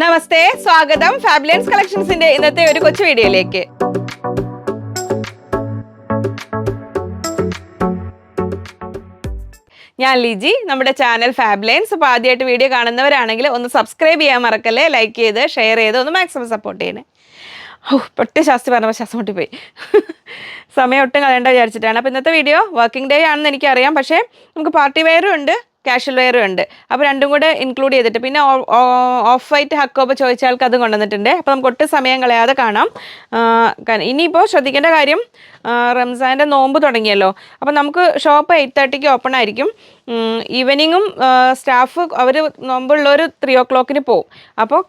നമസ്തേ, സ്വാഗതം ഫാബ്ലൈൻസ് കളക്ഷൻസിന്റെ ഇന്നത്തെ ഒരു കൊച്ചു വീഡിയോയിലേക്ക്. ഞാൻ ലിജി, നമ്മുടെ ചാനൽ ഫാബ്ലൈൻസ്. അപ്പോൾ ആദ്യമായിട്ട് വീഡിയോ കാണുന്നവരാണെങ്കിൽ ഒന്ന് സബ്സ്ക്രൈബ് ചെയ്യാൻ മറക്കല്ലേ, ലൈക്ക് ചെയ്ത് ഷെയർ ചെയ്ത് ഒന്ന് മാക്സിമം സപ്പോർട്ട് ചെയ്യണേ. ഒട്ടും ശാസ്ത്രി പറഞ്ഞപ്പോൾ ശ്വാസം മുട്ടിപ്പോയി. സമയം ഒട്ടും കളയേണ്ട വിചാരിച്ചിട്ടാണ്. അപ്പോൾ ഇന്നത്തെ വീഡിയോ വർക്കിംഗ് ഡേ ആണെന്ന് എനിക്കറിയാം, പക്ഷേ നമുക്ക് പാർട്ടി വെയറും ഉണ്ട്, കാഷ്വൽ വെയറും ഉണ്ട്. അപ്പോൾ രണ്ടും കൂടെ ഇൻക്ലൂഡ് ചെയ്തിട്ട് പിന്നെ ഓഫ് വൈറ്റ് ഹക്കോബ ചോദിച്ച ആൾക്ക് അത് കൊണ്ടുവന്നിട്ടുണ്ട്. അപ്പോൾ നമുക്ക് ഒട്ടും സമയം കളയാതെ കാണാം. ഇനിയിപ്പോൾ ശ്രദ്ധിക്കേണ്ട കാര്യം, റംസാൻ്റെ നോമ്പ് തുടങ്ങിയല്ലോ. അപ്പോൾ നമുക്ക് ഷോപ്പ് 8:30 ഓപ്പൺ ആയിരിക്കും. ഈവനിങ്ങും സ്റ്റാഫ് അവർ നോമ്പുള്ളവർ 3 o'clock പോവും. അപ്പോൾ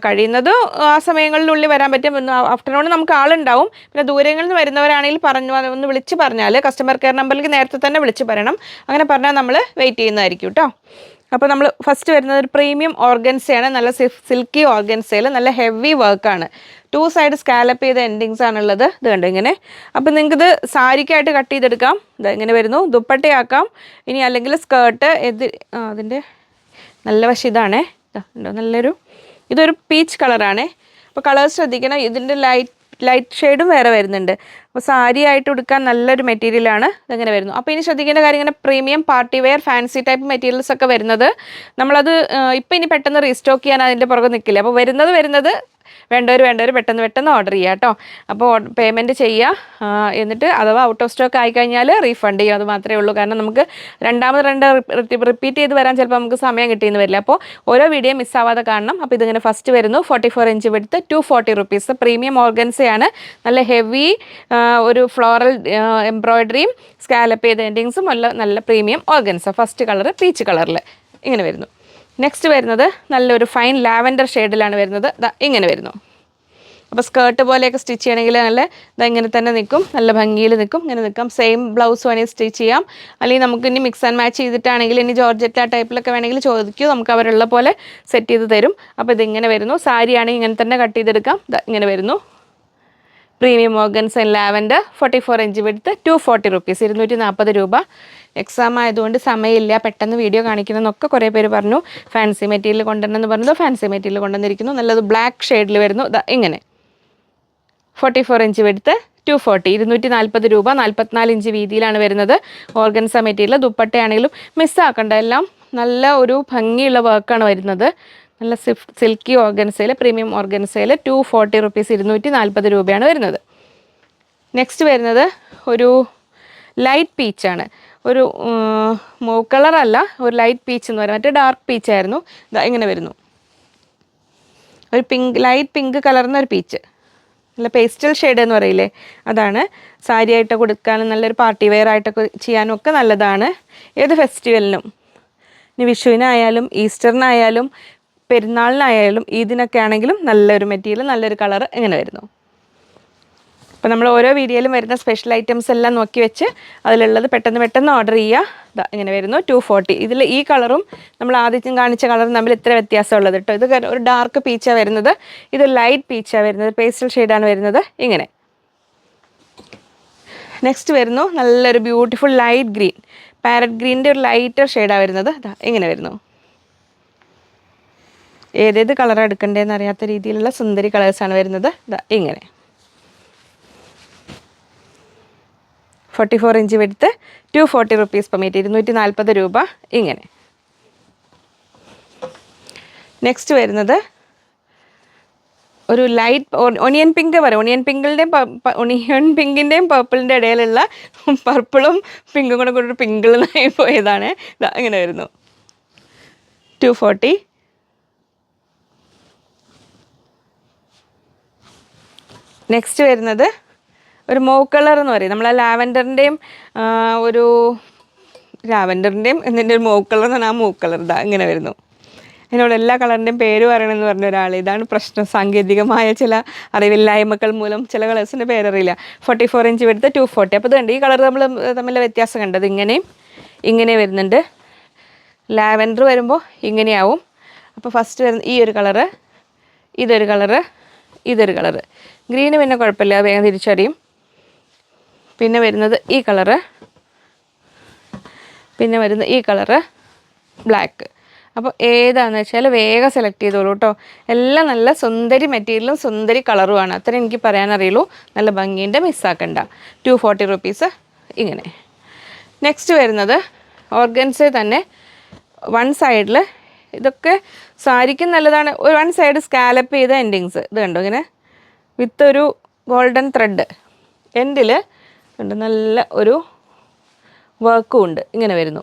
കഴിയുന്നത് ആ സമയങ്ങളിലുള്ളിൽ വരാൻ പറ്റും. ആഫ്റ്റർനൂൺ നമുക്ക് ആളുണ്ടാവും. പിന്നെ ദൂരങ്ങളിൽ നിന്ന് വരുന്നവരാണെങ്കിൽ ഒന്ന് വിളിച്ച് പറഞ്ഞാൽ കസ്റ്റമർ കെയർ നമ്പറിലേക്ക് നേരത്തെ തന്നെ വിളിച്ച് പറയണം. അങ്ങനെ പറഞ്ഞാൽ നമ്മൾ വെയിറ്റ് ചെയ്യുന്നതായിരിക്കും കേട്ടോ. അപ്പോൾ നമ്മൾ ഫസ്റ്റ് വരുന്നത് ഒരു പ്രീമിയം ഓർഗൻസയാണ്. നല്ല സിൽക്കി ഓർഗൻസയിൽ നല്ല ഹെവി വർക്കാണ്. 2 സൈഡ് സ്കാലപ്പ് ചെയ്ത എൻഡിങ്സ് ആണുള്ളത്. ഇത് കണ്ടു ഇങ്ങനെ. അപ്പോൾ നിങ്ങൾക്കിത് സാരിക്കായിട്ട് കട്ട് ചെയ്തെടുക്കാം. ഇത് ഇങ്ങനെ വരുന്നു. ദുപ്പട്ടയാക്കാം. ഇനി അല്ലെങ്കിൽ സ്കേർട്ട്. അതിൻ്റെ നല്ല വശം ഇതാണേ. ഉണ്ടോ ഇതൊരു പീച്ച് കളറാണ്. അപ്പോൾ കളർ ശ്രദ്ധിക്കണം. ഇതിൻ്റെ ലൈറ്റ് ഷെയ്ഡും വേറെ വരുന്നുണ്ട്. അപ്പോൾ സാരി ആയിട്ട് ഉടുക്കാൻ നല്ലൊരു മെറ്റീരിയലാണ്. ഇതെങ്ങനെ വരുന്നു. അപ്പോൾ ഇനി ശ്രദ്ധിക്കേണ്ട കാര്യം, ഇങ്ങനെ premium party wear fancy type materials ഒക്കെ വരുന്നത് നമ്മളത് ഇപ്പോൾ ഇനി പെട്ടെന്ന് റീസ്റ്റോക്ക് ചെയ്യാൻ അതിൻ്റെ പുറകെ നിൽക്കില്ല. അപ്പോൾ വരുന്നത് വേണ്ടവർ പെട്ടെന്ന് ഓർഡർ ചെയ്യുക കേട്ടോ. അപ്പോൾ പേയ്മെൻറ്റ് ചെയ്യുക. എന്നിട്ട് അഥവാ ഔട്ട് ഓഫ് സ്റ്റോക്ക് ആയിക്കഴിഞ്ഞാൽ റീഫണ്ട് ചെയ്യും. അത് മാത്രമേ ഉള്ളൂ. കാരണം നമുക്ക് രണ്ടാമത് റിപ്പീറ്റ് ചെയ്ത് വരാൻ ചിലപ്പോൾ നമുക്ക് സമയം കിട്ടിയെന്ന് വരില്ല. അപ്പോൾ ഓരോ വീഡിയോ മിസ്സാവാതെ കാണണം. അപ്പോൾ ഇതിങ്ങനെ ഫസ്റ്റ് വരുന്നു 44 ഇഞ്ച് വിഡ്ത്ത്, 240 rupees. പ്രീമിയം ഓർഗൻസയാണ്. നല്ല ഹെവി ഒരു ഫ്ലോറൽ എംബ്രോയിഡറിയും സ്കാലപ്പ് ചെയ്ത എൻഡിങ്സും നല്ല premium organza. First colour peach കളറിൽ ഇങ്ങനെ വരുന്നു. നെക്സ്റ്റ് വരുന്നത് നല്ലൊരു ഫൈൻ ലാവൻഡർ ഷെയ്ഡിലാണ് വരുന്നത്. ഇങ്ങനെ വരുന്നു. അപ്പോൾ സ്കേർട്ട് പോലെയൊക്കെ സ്റ്റിച്ച് ചെയ്യണമെങ്കിൽ ഇങ്ങനെ തന്നെ നിൽക്കും. നല്ല ഭംഗിയിൽ നിൽക്കും. ഇങ്ങനെ നിൽക്കാം. സെയിം ബ്ലൗസ് വേണമെങ്കിൽ സ്റ്റിച്ച് ചെയ്യാം. അല്ലെങ്കിൽ നമുക്ക് ഇനി മിക്സ് ആൻഡ് മാച്ച് ചെയ്തിട്ടാണെങ്കിൽ ഇനി ജോർജറ്റ് ആ ടൈപ്പിലൊക്കെ വേണമെങ്കിൽ ചോദിക്കൂ, നമുക്ക് അവരുള്ള പോലെ സെറ്റ് ചെയ്ത് തരും. അപ്പോൾ ഇതിങ്ങനെ വരുന്നു. സാരി ആണെങ്കിൽ ഇങ്ങനെ തന്നെ കട്ട് ചെയ്തെടുക്കാം. ഇങ്ങനെ വരുന്നു. Premium organza in lavender, 44 inch width, 240 rupees, 240 രൂപ. എക്സാം ആയതുകൊണ്ട് സമയമില്ല, പെട്ടെന്ന് വീഡിയോ കാണിക്കുന്നതെന്നൊക്കെ കുറേ പേര് പറഞ്ഞു. ഫാൻസി മെറ്റീരിയൽ കൊണ്ടുവരണമെന്ന് പറഞ്ഞത് ഫാൻസി മെറ്റീരിയൽ കൊണ്ടുവന്നിരിക്കുന്നു. നല്ലത് ബ്ലാക്ക് ഷെയ്ഡിൽ വരുന്നു. ഇങ്ങനെ 44 ഇഞ്ച് വിഡ്ത്ത്, 240, 240 രൂപ. 44 ഇഞ്ച് വീതിയിലാണ് വരുന്നത്. Organza material. ദുപ്പട്ടയാണെങ്കിലും മിസ്സാക്കണ്ട, എല്ലാം നല്ല ഒരു ഭംഗിയുള്ള വർക്കാണ് വരുന്നത്. നല്ല സിൽക്കി ഓർഗൻസയിൽ, പ്രീമിയം ഓർഗൻസയിൽ 240 rupees, 240 രൂപയാണ് വരുന്നത്. നെക്സ്റ്റ് വരുന്നത് ഒരു ലൈറ്റ് പീച്ചാണ്. ഒരു മൂവ് കളറല്ല, ഒരു ലൈറ്റ് പീച്ച് എന്ന് പറയുന്നത്. മറ്റേ ഡാർക്ക് പീച്ചായിരുന്നു. ഇങ്ങനെ വരുന്നു. ഒരു ലൈറ്റ് പിങ്ക് കലർന്ന ഒരു പീച്ച്. നല്ല പേസ്റ്റൽ ഷെയ്ഡ് എന്ന് പറയില്ലേ, അതാണ്. സാരി ആയിട്ട് കൊടുക്കാനും നല്ലൊരു പാർട്ടി വെയർ ആയിട്ടൊക്കെ ചെയ്യാനും ഒക്കെ നല്ലതാണ്. ഏത് ഫെസ്റ്റിവലിനും, ഇനി വിഷുവിനായാലും ഈസ്റ്ററിനായാലും പെരുന്നാളിനായാലും ഈദിനൊക്കെ ആണെങ്കിലും നല്ലൊരു മെറ്റീരിയൽ, നല്ലൊരു കളർ ഇങ്ങനെ വരുന്നു. അപ്പോൾ നമ്മൾ ഓരോ വീഡിയോയിലും വരുന്ന സ്പെഷ്യൽ ഐറ്റംസ് എല്ലാം നോക്കി വെച്ച് അതിലുള്ളത് പെട്ടെന്ന് ഓർഡർ ചെയ്യുക. ഇങ്ങനെ വരുന്നു. 240. ഇതിൽ ഈ കളറും നമ്മൾ ആദ്യം കാണിച്ച കളറും തമ്മിൽ ഇത്ര വ്യത്യാസമുള്ളത് കേട്ടോ. ഇത് ഒരു ഡാർക്ക് പീച്ചാണ് വരുന്നത്, ഇത് ലൈറ്റ് പീച്ചാണ് വരുന്നത്, പേസ്റ്റൽ ഷെയ്ഡാണ് വരുന്നത്. ഇങ്ങനെ നെക്സ്റ്റ് വരുന്നു നല്ലൊരു ബ്യൂട്ടിഫുൾ ലൈറ്റ് ഗ്രീൻ, പാരറ്റ് ഗ്രീനിൻ്റെ ഒരു ലൈറ്റർ ഷെയ്ഡാണ് വരുന്നത്. ഇങ്ങനെ വരുന്നു. ഏതേത് കളർ എടുക്കണ്ടേന്ന് അറിയാത്ത രീതിയിലുള്ള സുന്ദരി കളേഴ്സാണ് വരുന്നത്. ഇങ്ങനെ 44 inch width, 240 rupees per meter, 240 രൂപ. ഇങ്ങനെ നെക്സ്റ്റ് വരുന്നത് ഒരു ലൈറ്റ് ഒണിയൻ പിങ്ക് പറയും. ഒണിയൻ പിങ്കിൻ്റെയും പർപ്പിളിൻ്റെ ഇടയിലുള്ള പർപ്പിളും പിങ്കും കൂടെ ഒരു പിങ്കിളായി പോയതാണ്. ഇങ്ങനെ വരുന്നു. 240. നെക്സ്റ്റ് വരുന്നത് ഒരു മോ കളർ എന്ന് പറയും. നമ്മൾ ആ ലാവൻഡറിൻ്റെയും എന്നിൻ്റെ ഒരു മോ കളർ എന്ന് പറഞ്ഞാൽ ആ മൂ കളർ. ഇങ്ങനെ വരുന്നു. അതിനോട് എല്ലാ കളറിൻ്റെയും പേര് പറയണമെന്ന് പറഞ്ഞ ഒരാൾ. ഇതാണ് പ്രശ്നം, സാങ്കേതികമായ ചില അറിവില്ലായ്മകൾ മൂലം ചില കളേഴ്സിൻ്റെ പേരറിയില്ല. 44 ഇഞ്ച് വിഡ്ത്ത്, 240. അപ്പോൾ ഇത് കണ്ട് ഈ കളർ നമ്മൾ തമ്മിൽ വ്യത്യാസം കണ്ടത്. ഇങ്ങനെ വരുന്നുണ്ട്. ലാവൻഡർ വരുമ്പോൾ ഇങ്ങനെയാവും. അപ്പോൾ ഫസ്റ്റ് വരുന്ന ഈ ഒരു കളറ്, ഇതൊരു കളറ്. ഗ്രീന് പിന്നെ കുഴപ്പമില്ല, വേഗം തിരിച്ചറിയും. പിന്നെ വരുന്നത് ഈ കളറ്, പിന്നെ വരുന്ന ഈ കളറ് ബ്ലാക്ക്. അപ്പോൾ ഏതാണെന്ന് വെച്ചാൽ വേഗം സെലക്ട് ചെയ്തോളൂ കേട്ടോ. എല്ലാം നല്ല സുന്ദരി മെറ്റീരിയലും സുന്ദരി കളറുമാണ്. അത്രയും എനിക്ക് പറയാനറിയുള്ളൂ. നല്ല ഭംഗിയുണ്ട്, മിസ്സാക്കണ്ട. 240 റുപ്പീസ് ഇങ്ങനെ. നെക്സ്റ്റ് വരുന്നത് ഓർഗൻസയിൽ തന്നെ വൺ സൈഡിൽ, ഇതൊക്കെ സാരിക്കും നല്ലതാണ്. ഒരു വൺ സൈഡ് സ്കാലപ്പ് ചെയ്ത എൻഡിങ്സ് ഇത് കണ്ടോ, ഇങ്ങനെ വിത്ത് ഒരു ഗോൾഡൻ ത്രെഡ് എൻഡിൽ ഉണ്ട്, നല്ല ഒരു വർക്കും ഉണ്ട്. ഇങ്ങനെ വരുന്നു.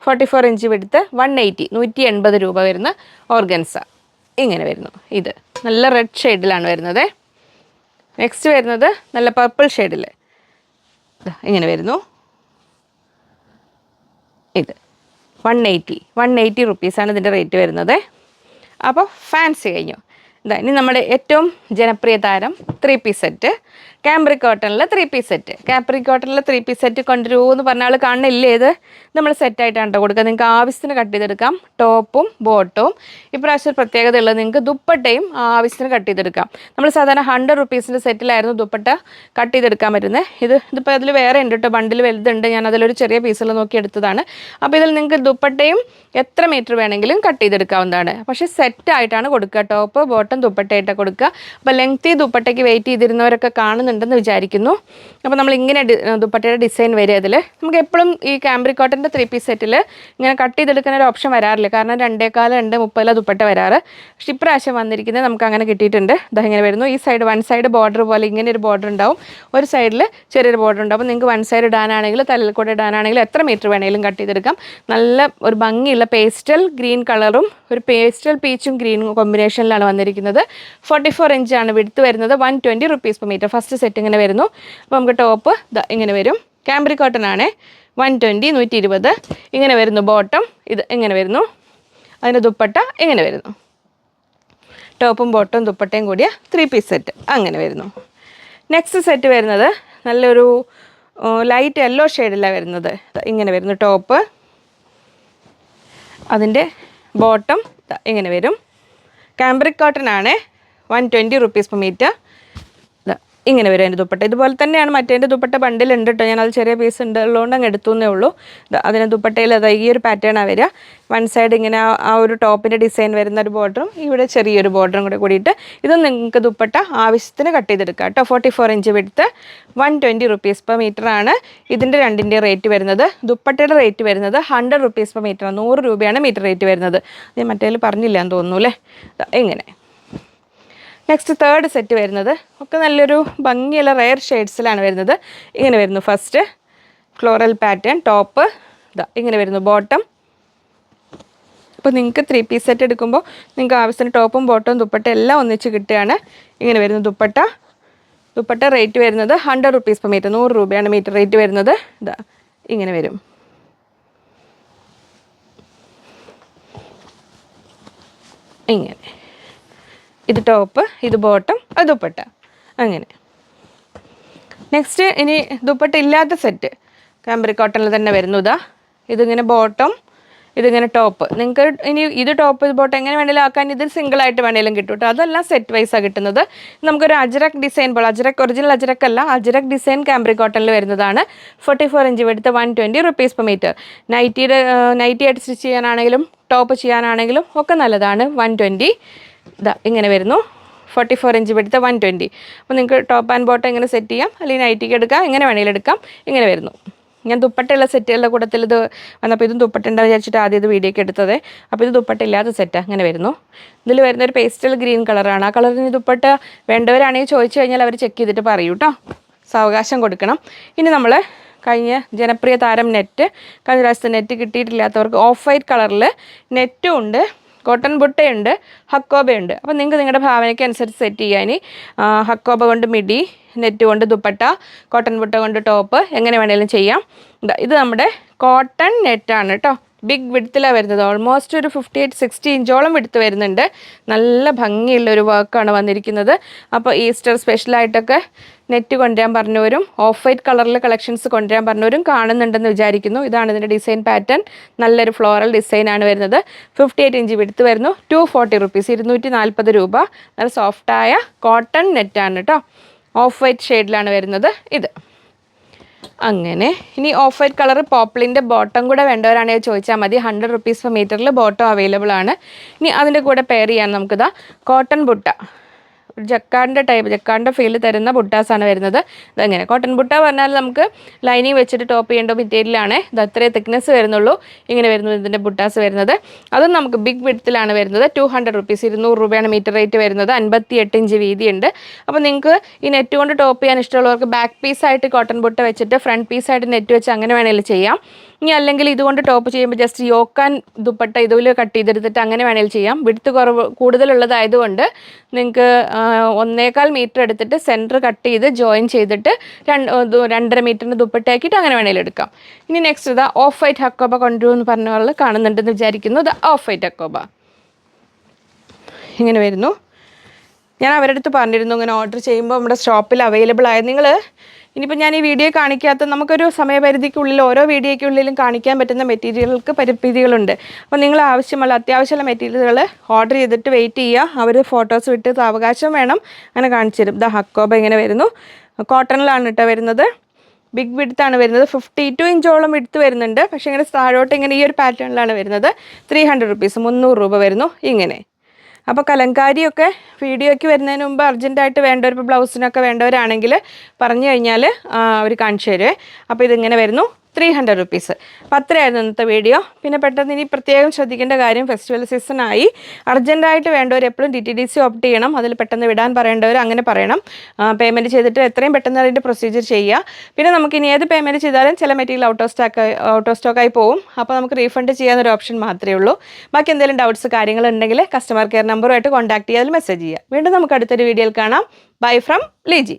44 ഇഞ്ച് വിടുത്ത് 180 രൂപ വരുന്ന ഓർഗൻസ ഇങ്ങനെ വരുന്നു. ഇത് നല്ല റെഡ് ഷെയ്ഡിലാണ് വരുന്നത്. നെക്സ്റ്റ് വരുന്നത് നല്ല പർപ്പിൾ ഷെയ്ഡിൽ ഇങ്ങനെ വരുന്നു. ഇത് 180 റുപ്പീസാണ് ഇതിൻ്റെ റേറ്റ് വരുന്നത്. അപ്പോൾ ഫാൻസി കഴിഞ്ഞു. ഇനി നമ്മുടെ ഏറ്റവും ജനപ്രിയ താരം 3 പീസ് സെറ്റ്. കാംബ്രിക് കോട്ടണിൽ 3 പീസ് സെറ്റ്. കാംബ്രിക് കോട്ടണിൽ 3 പീസ് സെറ്റ് കൊണ്ടുവരൂ എന്ന് പറഞ്ഞാൽ കാണില്ലേ, ഇത് നമ്മൾ സെറ്റായിട്ടാണ് കേട്ടോ കൊടുക്കുക. നിങ്ങൾക്ക് ആവശ്യത്തിന് കട്ട് ചെയ്തെടുക്കാം. ടോപ്പും ബോട്ടവും. ഇപ്രാവശ്യം പ്രത്യേകത ഉള്ളത് നിങ്ങൾക്ക് ദുപ്പട്ടയും ആവശ്യത്തിന് കട്ട് ചെയ്തെടുക്കാം. നമ്മൾ സാധാരണ 100 റുപ്പീസിൻ്റെ സെറ്റിലായിരുന്നു ദുപ്പട്ട കട്ട് ചെയ്തെടുക്കാൻ പറ്റുന്നത്. ഇതിപ്പോൾ അതിൽ വേറെ ഉണ്ട് കേട്ടോ, ബണ്ടിൽ വലുതുണ്ട്. ഞാൻ അതിലൊരു ചെറിയ പീസിൽ നോക്കി എടുത്തതാണ്. അപ്പോൾ ഇതിൽ നിങ്ങൾക്ക് ദുപ്പട്ടയും എത്ര മീറ്റർ വേണമെങ്കിലും കട്ട് ചെയ്തെടുക്കാവുന്നതാണ്. പക്ഷേ സെറ്റായിട്ടാണ് കൊടുക്കുക. ടോപ്പ് ബോട്ടം ദുപ്പട്ടയായിട്ട് കൊടുക്കുക. അപ്പോൾ ലെങ്തി ദുപ്പട്ടയ്ക്ക് വെയിറ്റ് ചെയ്തിരുന്നവരൊക്കെ കാണുന്നുണ്ടെന്ന് വിചാരിക്കുന്നു. അപ്പോൾ നമ്മൾ ഇങ്ങനെ ദുപ്പട്ടയുടെ ഡിസൈൻ വരും. അതിൽ നമുക്ക് എപ്പോഴും ഈ കാംബ്രിക് കോട്ടൻ്റെ 3 പീസ് സെറ്റിൽ ഇങ്ങനെ കട്ട് ചെയ്തെടുക്കുന്ന ഒരു ഓപ്ഷൻ വരാറില്ല. കാരണം 2.25-2.30 ദുപ്പട്ട വരാറ്. പക്ഷേ ഇപ്രാവശ്യം വന്നിരിക്കുന്നത് നമുക്ക് അങ്ങനെ കിട്ടിയിട്ടുണ്ട്. ഇങ്ങനെ വരുന്നു. ഈ സൈഡ് വൺ സൈഡ് ബോർഡർ പോലെ ഇങ്ങനെ ഒരു ബോർഡർ ഉണ്ടാവും, ഒരു സൈഡിൽ ചെറിയൊരു ബോർഡർ ഉണ്ടാവും. അപ്പോൾ നിങ്ങൾക്ക് വൺ സൈഡ് ഇടാനാണെങ്കിൽ തലയിൽ കൂടെ ഇടാനാണെങ്കിൽ എത്ര മീറ്റർ വേണമെങ്കിലും കട്ട് ചെയ്തെടുക്കാം. നല്ല ഒരു ഭംഗിയുള്ള പേസ്റ്റൽ ഗ്രീൻ കളറും ഒരു പേസ്റ്റൽ പീച്ചും ഗ്രീനും കോമ്പിനേഷനിലാണ് വന്നിരിക്കുന്നത്. 44 ഇഞ്ചാണ് വിടുത്ത് വരുന്നത്. 120 rupees per metre. First set ഇങ്ങനെ വരുന്നു. അപ്പോൾ നമുക്ക് ടോപ്പ് ഇങ്ങനെ വരും. കാംബ്രിക് കോട്ടൺ ആണ്. 120 120 ഇങ്ങനെ വരുന്നു. ബോട്ടം ഇത് ഇങ്ങനെ വരുന്നു. അതിന് ദുപ്പട്ട ഇങ്ങനെ വരുന്നു. ടോപ്പും ബോട്ടവും ദുപ്പട്ടയും കൂടിയ 3 പീസ് സെറ്റ് അങ്ങനെ വരുന്നു. നെക്സ്റ്റ് സെറ്റ് വരുന്നത് നല്ലൊരു ലൈറ്റ് യെല്ലോ ഷെയ്ഡിലാണ് വരുന്നത്. ഇങ്ങനെ വരുന്നു. ടോപ്പ്, അതിൻ്റെ ബോട്ടം ഇങ്ങനെ വരും. കാംബ്രിക് കോട്ടൺ ആണ്. 120 റുപ്പീസ് പെർ മീറ്റർ. ഇങ്ങനെ വരും അതിൻ്റെ ദുപ്പട്ട. ഇതുപോലെ തന്നെയാണ് മറ്റേൻ്റെ ദുപ്പട്ട ബണ്ടിലുണ്ട് കേട്ടോ. ഞാനത് ചെറിയ പീസ് ഉള്ളതുകൊണ്ട് അങ്ങ് എടുത്തുവെന്നേ ഉള്ളൂ. അതിന് ദുപ്പട്ടയിൽ ഈ ഒരു പാറ്റേണാണ് വരിക. വൺ സൈഡ് ഇങ്ങനെ ആ ഒരു ടോപ്പിൻ്റെ ഡിസൈൻ വരുന്ന ഒരു ബോർഡറും ഇവിടെ ചെറിയൊരു ബോർഡറും കൂടെ കൂടിയിട്ട് ഇത് നിങ്ങൾക്ക് ദുപ്പട്ട ആവശ്യത്തിന് കട്ട് ചെയ്തെടുക്കാം കേട്ടോ. 44 ഇഞ്ച് വിടുത്ത് 120 റുപ്പീസ് പെർ മീറ്റർ ആണ് ഇതിൻ്റെ രണ്ടിൻ്റെ റേറ്റ് വരുന്നത്. ദുപ്പട്ടയുടെ റേറ്റ് വരുന്നത് 100 റുപ്പീസ് പെർ മീറ്റർ, 100 രൂപയാണ് മീറ്റർ റേറ്റ് വരുന്നത്. ഞാൻ മറ്റേതിൽ പറഞ്ഞില്ല എന്ന് തോന്നുന്നു അല്ലേ. ഇങ്ങനെ. നെക്സ്റ്റ് തേർഡ് സെറ്റ് വരുന്നത് ഒക്കെ നല്ലൊരു ഭംഗിയുള്ള റെയർ ഷെയ്ഡ്സിലാണ് വരുന്നത്. ഇങ്ങനെ വരുന്നു. ഫസ്റ്റ് ഫ്ലോറൽ പാറ്റേൺ ടോപ്പ് ഇങ്ങനെ വരുന്നു. ബോട്ടം. അപ്പോൾ നിങ്ങൾക്ക് 3 പീസ് സെറ്റ് എടുക്കുമ്പോൾ നിങ്ങൾക്ക് ആവശ്യത്തിന് ടോപ്പും ബോട്ടവും ദുപ്പട്ട എല്ലാം ഒന്നിച്ച് കിട്ടുകയാണ്. ഇങ്ങനെ വരുന്നു. ദുപ്പട്ട റേറ്റ് വരുന്നത് 100 റുപ്പീസ് പെർ മീറ്റർ, 100 രൂപയാണ് മീറ്റർ റേറ്റ് വരുന്നത്. ഇങ്ങനെ വരും. ഇങ്ങനെ ഇത് ടോപ്പ്, ഇത് ബോട്ടം, അത് ദുപ്പട്ട അങ്ങനെ. നെക്സ്റ്റ് ഇനി ദുപ്പട്ട ഇല്ലാത്ത സെറ്റ് കാംബ്രിക് കോട്ടണിൽ തന്നെ വരുന്നു. ഇതിങ്ങനെ ബോട്ടം, ഇതിങ്ങനെ ടോപ്പ്. നിങ്ങൾക്ക് ഇനി ഇത് ടോപ്പ് ഇത് ബോട്ടം എങ്ങനെ വേണമെങ്കിലും ആക്കാൻ ഇത് സിംഗിളായിട്ട് വേണമെങ്കിലും കിട്ടും കേട്ടോ. അതെല്ലാം സെറ്റ് വൈസാണ് കിട്ടുന്നത്. നമുക്കൊരു അജ്രക് ഡിസൈൻ പോലെ, ഒറിജിനൽ അജ്രക് അല്ല, അജ്രക് ഡിസൈൻ കാംബ്രിക് കോട്ടണിൽ വരുന്നതാണ്. 44 ഇഞ്ച് വിടുത്ത് 120 റുപ്പീസ് പെർ മീറ്റർ. നൈറ്റി ആയിട്ട് സ്റ്റിച്ച് ചെയ്യാനാണെങ്കിലും ടോപ്പ് ചെയ്യാനാണെങ്കിലും ഒക്കെ നല്ലതാണ്. 120 ഇങ്ങനെ വരുന്നു. 44 ഇഞ്ച് വിടുത്ത് 120. അപ്പോൾ നിങ്ങൾക്ക് ടോപ്പ് ആൻഡ് ബോട്ടം ഇങ്ങനെ സെറ്റ് ചെയ്യാം, അല്ലെങ്കിൽ നൈറ്റിക്ക് എടുക്കാം, എങ്ങനെ വേണമെങ്കിലും എടുക്കാം. ഇങ്ങനെ വരുന്നു. ഞാൻ ദുപ്പട്ടയുള്ള സെറ്റുകളുടെ കൂട്ടത്തിൽ ഇത് വന്നപ്പോൾ ഇതും ദുപ്പട്ട ഉണ്ടാവും വിചാരിച്ചിട്ട് ആദ്യം ഇത് വീഡിയോക്ക് എടുത്തത്. അപ്പോൾ ഇത് ദുപ്പട്ട ഇല്ലാത്ത സെറ്റാണ്. അങ്ങനെ വരുന്നു. ഇതിൽ വരുന്നൊരു പേസ്റ്റൽ ഗ്രീൻ കളറാണ്. ആ കളറിന് ദുപ്പട്ട വേണ്ടവരാണെങ്കിൽ ചോദിച്ചു കഴിഞ്ഞാൽ അവർ ചെക്ക് ചെയ്തിട്ട് പറയൂ കേട്ടോ. സാവകാശം കൊടുക്കണം. ഇനി നമ്മൾ കഴിഞ്ഞ ജനപ്രിയ താരം നെറ്റ്, കഴിഞ്ഞ പ്രാവശ്യത്തെ നെറ്റ് കിട്ടിയിട്ടില്ലാത്തവർക്ക് ഓഫ് വൈറ്റ് കളറിൽ നെറ്റും ഉണ്ട്, കോട്ടൺ ബുട്ടയുണ്ട്, ഹക്കോബയുണ്ട്. അപ്പോൾ നിങ്ങൾക്ക് നിങ്ങളുടെ ഭാവനയ്ക്ക് അനുസരിച്ച് സെറ്റ് ചെയ്യാൻ ഹക്കോബ കൊണ്ട് മിഡി, നെറ്റ് കൊണ്ട് ദുപ്പട്ട, കോട്ടൺ ബുട്ട കൊണ്ട് ടോപ്പ് എങ്ങനെ വേണമെങ്കിലും ചെയ്യാം. ഇത് നമ്മുടെ കോട്ടൺ നെറ്റാണ് കേട്ടോ. ബിഗ് വിഡ്ത്തിലാണ് വരുന്നത്. ഓൾമോസ്റ്റ് ഒരു 58-60 ഇഞ്ചോളം വിഡ്ത്ത് വരുന്നുണ്ട്. നല്ല ഭംഗിയുള്ളൊരു വർക്കാണ് വന്നിരിക്കുന്നത്. അപ്പോൾ ഈസ്റ്റർ സ്പെഷ്യലായിട്ടൊക്കെ നെറ്റ് കൊണ്ടുവരാൻ പറഞ്ഞവരും ഓഫ് വൈറ്റ് കളറിൽ കളക്ഷൻസ് കൊണ്ടുവരാൻ പറഞ്ഞവരും കാണുന്നുണ്ടെന്ന് വിചാരിക്കുന്നു. ഇതാണ് ഇതിൻ്റെ ഡിസൈൻ പാറ്റേൺ. നല്ലൊരു ഫ്ലോറൽ ഡിസൈനാണ് വരുന്നത്. 58 ഇഞ്ച് വിഡ്ത്ത് വരുന്നു. 240 റുപ്പീസ്, 240 രൂപ. നല്ല സോഫ്റ്റായ കോട്ടൺ നെറ്റാണ് കേട്ടോ. ഓഫ് വൈറ്റ് ഷെയ്ഡിലാണ് വരുന്നത്. ഇത് അങ്ങനെ ഇനി ഓഫ് വൈറ്റ് കളർ പോപ്പിളിൻ്റെ ബോട്ടം കൂടെ വേണ്ടവരാണെങ്കിൽ ചോദിച്ചാൽ മതി. 100 റുപ്പീസ് പെർ മീറ്ററിൽ ബോട്ടം അവൈലബിൾ ആണ്. ഇനി അതിൻ്റെ കൂടെ പെയർ ചെയ്യാൻ നമുക്കിതാ കോട്ടൺ ബുട്ട, ജക്കാർഡിൻ്റെ ടൈപ്പ്, ജക്കാർഡിൻ്റെ ഫീൽ തരുന്ന ബുട്ടാസാണ് വരുന്നത്. ഇതെങ്ങനെ കോട്ടൺ ബുട്ട പറഞ്ഞാൽ നമുക്ക് ലൈനിങ് വെച്ചിട്ട് ടോപ്പ് ചെയ്യേണ്ട മെറ്റീരിയലാണ്. ഇത് അത്രയും തിക്നെസ് വരുന്നുള്ളൂ. ഇങ്ങനെ വരുന്നു ഇതിൻ്റെ ബുട്ടാസ് വരുന്നത്. അതും നമുക്ക് ബിഗ് വിഡ്ത്തിലാണ് വരുന്നത്. 200 റുപ്പീസ്, 200 രൂപയാണ് മീറ്റർ റേറ്റ് വരുന്നത്. 58 ഇഞ്ച് വീതിയുണ്ട്. അപ്പോൾ നിങ്ങൾക്ക് ഈ നെറ്റ് കൊണ്ട് ടോപ്പ് ചെയ്യാൻ ഇഷ്ടമുള്ളവർക്ക് ബാക്ക് പീസായിട്ട് കോട്ടൺ ബുട്ട വെച്ചിട്ട് ഫ്രണ്ട് പീസായിട്ട് നെറ്റ് വെച്ച് അങ്ങനെ വേണമെങ്കിലും ചെയ്യാം. ഇനി അല്ലെങ്കിൽ ഇതുകൊണ്ട് ടോപ്പ് ചെയ്യുമ്പോൾ ജസ്റ്റ് യോക്കാൻ ദുപ്പട്ട ഇതുപോലെ കട്ട് ചെയ്തെടുത്തിട്ട് അങ്ങനെ വേണമെങ്കിൽ ചെയ്യാം. വിഡ്ത്ത് കൂടുതലുള്ളതായതുകൊണ്ട് നിങ്ങൾക്ക് 1.25 മീറ്റർ എടുത്തിട്ട് സെൻറ്റർ കട്ട് ചെയ്ത് ജോയിൻ ചെയ്തിട്ട് 2.5 മീറ്ററിൻ്റെ ദുപ്പട്ടയാക്കിയിട്ട് അങ്ങനെ വേണമെങ്കിലും എടുക്കാം. ഇനി നെക്സ്റ്റ് ഇതാ ഓഫ് വൈറ്റ് ഹക്കോബ കൊണ്ടുവന്ന് പറഞ്ഞ പോലെ കാണുന്നുണ്ടെന്ന് വിചാരിക്കുന്നു. ഇത് ഓഫ് വൈറ്റ് ഹക്കോബ ഇങ്ങനെ വരുന്നു. ഞാൻ അവരുടെ അടുത്ത് പറഞ്ഞിരുന്നു ഇങ്ങനെ ഓർഡർ ചെയ്യുമ്പോൾ നമ്മുടെ ഷോപ്പിൽ അവൈലബിൾ ആയത്. നിങ്ങൾ ഇനിയിപ്പോൾ ഞാൻ ഈ വീഡിയോ കാണിക്കാത്ത നമുക്കൊരു സമയപരിധിക്കുള്ളിൽ ഓരോ വീഡിയോയ്ക്കുള്ളിലും കാണിക്കാൻ പറ്റുന്ന മെറ്റീരിയലുകൾക്ക് പരിമിതികളുണ്ട്. അപ്പോൾ നിങ്ങൾ ആവശ്യമുള്ള അത്യാവശ്യമുള്ള മെറ്റീരിയലുകൾ ഓർഡർ ചെയ്തിട്ട് വെയിറ്റ് ചെയ്യുക. അവർ ഫോട്ടോസ് വിട്ട് അവകാശം വേണം, അങ്ങനെ കാണിച്ചു തരും. ദ ഹക്കോബ ഇങ്ങനെ വരുന്നു. കോട്ടണിലാണ് കേട്ടോ വരുന്നത്. ബിഗ് വിഡ്ത്താണ് വരുന്നത്. 52 ഇഞ്ചോളം വിഡ്ത്ത് വരുന്നുണ്ട്. പക്ഷേ ഇങ്ങനെ താഴോട്ട് ഇങ്ങനെ ഈ ഒരു പാറ്റേണിലാണ് വരുന്നത്. 300 റുപ്പീസ്, 300 രൂപ വരുന്നു ഇങ്ങനെ. അപ്പോൾ കലങ്കാരിയൊക്കെ വീഡിയോയ്ക്ക് വരുന്നതിന് മുമ്പ് അർജൻറ്റായിട്ട് വേണ്ടവർ, ഇപ്പോൾ ബ്ലൗസിനൊക്കെ വേണ്ടവരാണെങ്കിൽ പറഞ്ഞു കഴിഞ്ഞാൽ അവർ കാണിച്ചു തരുമേ. അപ്പോൾ ഇതിങ്ങനെ വരുന്നു 300 റുപ്പീസ്. അപ്പോൾ അത്രയായിരുന്നു ഇന്നത്തെ വീഡിയോ. പിന്നെ പെട്ടെന്ന് ഇനി പ്രത്യേകം ശ്രദ്ധിക്കേണ്ട കാര്യം, ഫെസ്റ്റിവൽ സീസണായി. അർജൻറ്റായിട്ട് വേണ്ടവർ എപ്പോഴും DTDC ഓപ്റ്റ് ചെയ്യണം. അതിൽ പെട്ടെന്ന് വിടാൻ പറയേണ്ടവർ അങ്ങനെ പറയണം. പേയ്മെൻറ്റ് ചെയ്തിട്ട് എത്രയും പെട്ടെന്ന് അതിൻ്റെ പ്രൊസീജിയർ ചെയ്യുക. പിന്നെ നമുക്ക് ഇനി ഏത് പേയ്മെൻറ്റ് ചെയ്താലും ചില മെറ്റീരിയൽ ഔട്ട് ഓഫ് സ്റ്റോക്കായി പോകും. അപ്പോൾ നമുക്ക് റീഫണ്ട് ചെയ്യാനൊരു ഓപ്ഷൻ മാത്രമേ ഉള്ളൂ. ബാക്കി എന്തെങ്കിലും ഡൗട്ട്സ് കാര്യങ്ങളുണ്ടെങ്കിൽ കസ്റ്റമർ കെയർ നമ്പറുമായിട്ട് കോൺടാക്ട് ചെയ്യുക, അതിൽ മെസ്സേജ് ചെയ്യുക. വീണ്ടും നമുക്ക് അടുത്തൊരു വീഡിയോയിൽ കാണാം. Bye from Liji.